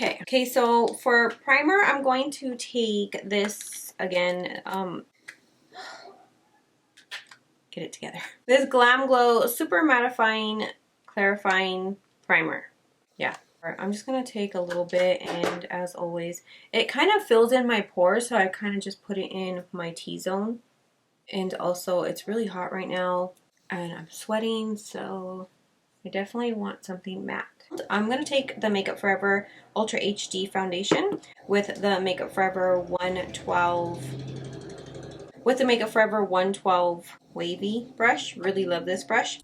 Okay, so for primer, I'm going to take this again, get it together. This Glam Glow Super Mattifying Clarifying Primer. Yeah, I'm just gonna take a little bit, and as always, it kind of fills in my pores, so I kind of just put it in my T-zone. And also, it's really hot right now, and I'm sweating, so I definitely want something matte. I'm going to take the Makeup Forever Ultra HD Foundation with the Makeup Forever 112 Wavy brush. Really love this brush.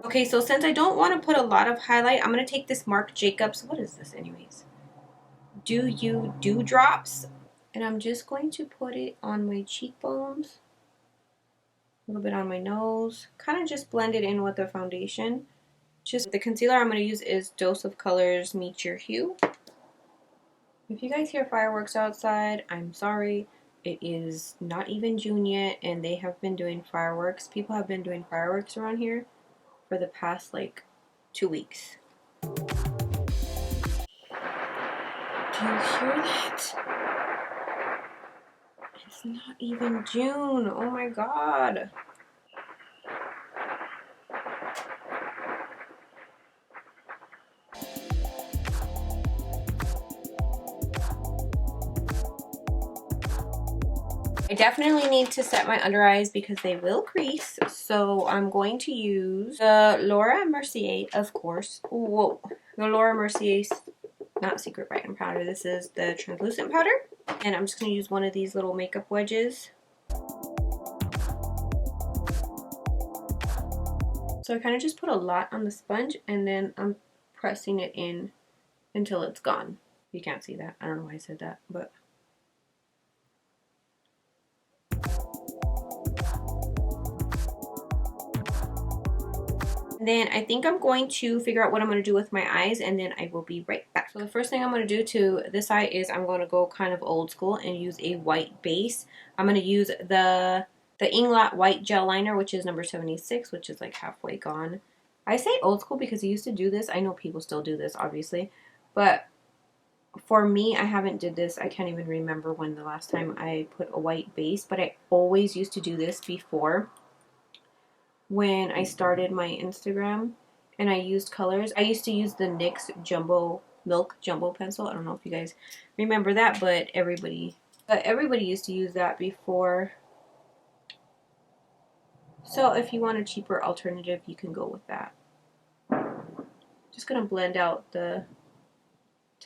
Okay, so since I don't want to put a lot of highlight, I'm going to take this Marc Jacobs, what is this anyways? Do You Dewdrops. And I'm just going to put it on my cheekbones. A little bit on my nose, kind of just blend it in with the foundation. Just the concealer I'm going to use is Dose of Colors Meet Your Hue. If you guys hear fireworks outside, I'm sorry. It is not even June yet, and they have been doing fireworks. People have been doing fireworks around here for the past like 2 weeks. Do you hear that? It's not even June. Oh my god. I definitely need to set my under eyes because they will crease. So I'm going to use the Laura Mercier, of course. Whoa. The Laura Mercier's, not Secret Brighten powder. This is the translucent powder. And I'm just going to use one of these little makeup wedges. So I kind of just put a lot on the sponge, and then I'm pressing it in until it's gone. You can't see that. I don't know why I said that, but... Then I think I'm going to figure out what I'm going to do with my eyes, and then I will be right back. So the first thing I'm going to do to this eye is I'm going to go kind of old school and use a white base. I'm going to use the Inglot white gel liner, which is number 76, which is like halfway gone. I say old school because I used to do this. I know people still do this, obviously, but for me, I haven't did this. I can't even remember when the last time I put a white base, but I always used to do this before. When I started my Instagram and I used colors, I used to use the NYX Milk Jumbo Pencil. I don't know if you guys remember that, but everybody used to use that before. So if you want a cheaper alternative, you can go with that. Just gonna blend out the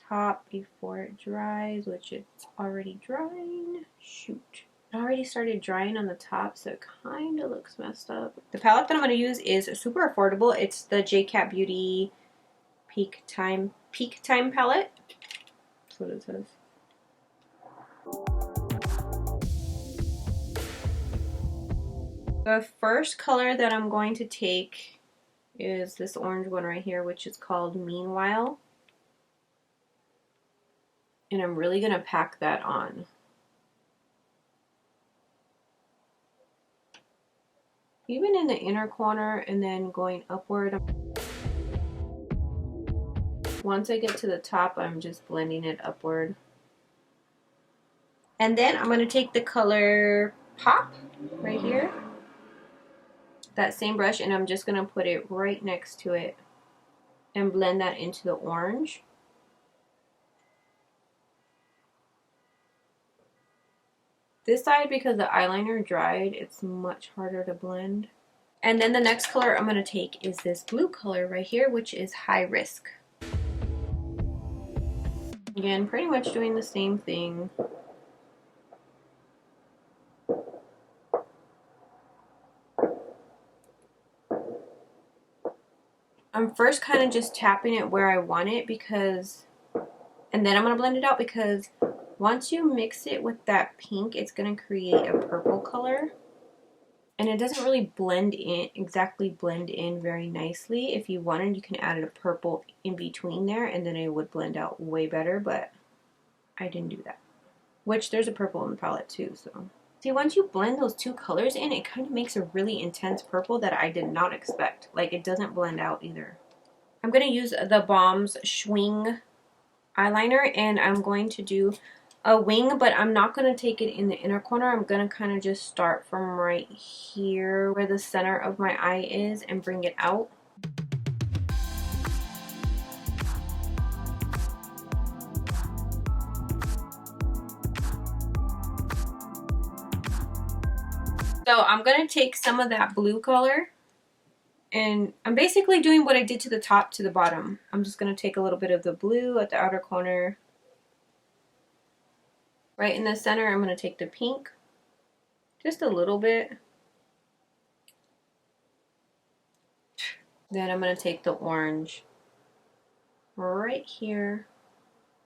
top before it dries, which it's already drying. Shoot. It already started drying on the top, so it kind of looks messed up. The palette that I'm going to use is super affordable. It's the JCat Beauty Peak Time palette. That's what it says. The first color that I'm going to take is this orange one right here, which is called Meanwhile. And I'm really going to pack that on. Even in the inner corner and then going upward. Once I get to the top, I'm just blending it upward. And then I'm going to take the color Pop right here. That same brush, and I'm just going to put it right next to it and blend that into the orange. This side, because the eyeliner dried, it's much harder to blend. And then the next color I'm going to take is this blue color right here, which is High Risk. Again, pretty much doing the same thing. I'm first kind of just tapping it where I want it because, and then I'm going to blend it out because once you mix it with that pink, it's going to create a purple color. And it doesn't really exactly blend in very nicely. If you wanted, you can add a purple in between there, and then it would blend out way better, but I didn't do that. Which, there's a purple in the palette too, so. See, once you blend those two colors in, it kind of makes a really intense purple that I did not expect. Like, it doesn't blend out either. I'm going to use the Balm's Schwing Eyeliner, and I'm going to do a wing, but I'm not going to take it in the inner corner. I'm going to kind of just start from right here where the center of my eye is and bring it out. So I'm going to take some of that blue color, and I'm basically doing what I did to the top to the bottom. I'm just going to take a little bit of the blue at the outer corner. Right in the center, I'm going to take the pink, just a little bit. Then I'm going to take the orange right here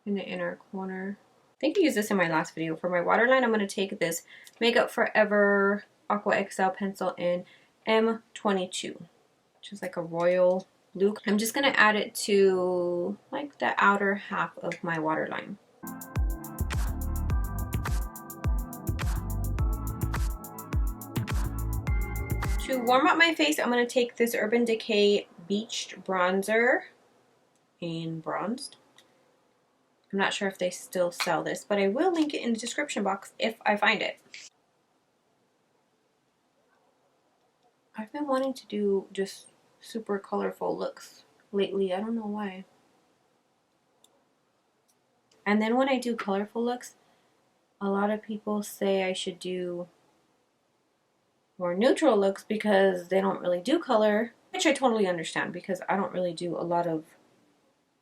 in the inner corner. I think I used this in my last video. For my waterline, I'm going to take this Makeup Forever Aqua XL pencil in M22, which is like a royal blue. I'm just going to add it to like the outer half of my waterline. To warm up my face, I'm going to take this Urban Decay Beached Bronzer in Bronzed. I'm not sure if they still sell this, but I will link it in the description box if I find it. I've been wanting to do just super colorful looks lately. I don't know why. And then when I do colorful looks, a lot of people say I should do more neutral looks because they don't really do color, which I totally understand because I don't really do a lot of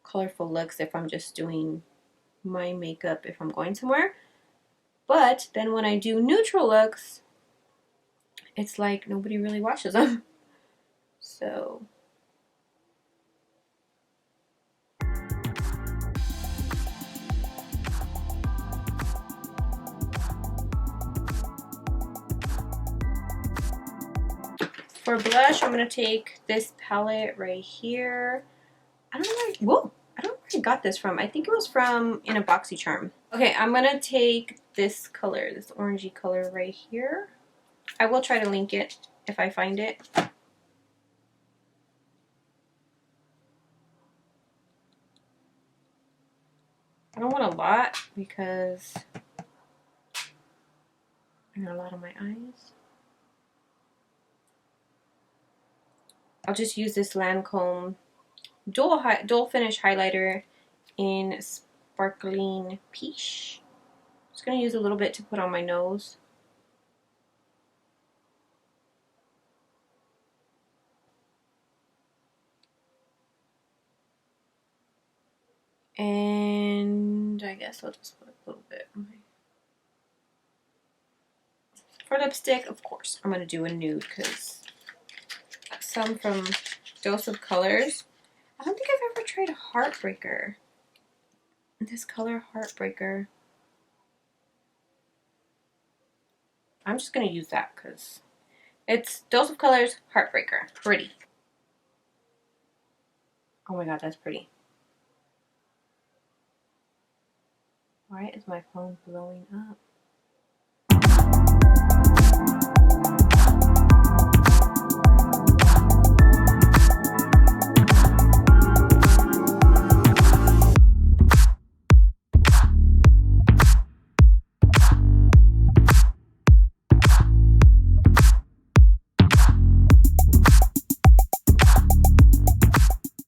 colorful looks if I'm just doing my makeup if I'm going somewhere. But then when I do neutral looks, it's like nobody really watches them. So for blush, I'm going to take this palette right here. I don't know where, whoa, I don't know where I got this from. I think it was from in a BoxyCharm. Okay, I'm going to take this color, this orangey color right here. I will try to link it if I find it. I don't want a lot because I got a lot on my eyes. I'll just use this Lancome dual finish highlighter in Sparkling Peach. Just going to use a little bit to put on my nose. And I guess I'll just put a little bit on my... For lipstick, of course, I'm going to do a nude because some from Dose of Colors. I don't think I've ever tried a Heartbreaker. This color, Heartbreaker. I'm just going to use that because it's Dose of Colors, Heartbreaker. Pretty. Oh my god, that's pretty. Why is my phone blowing up?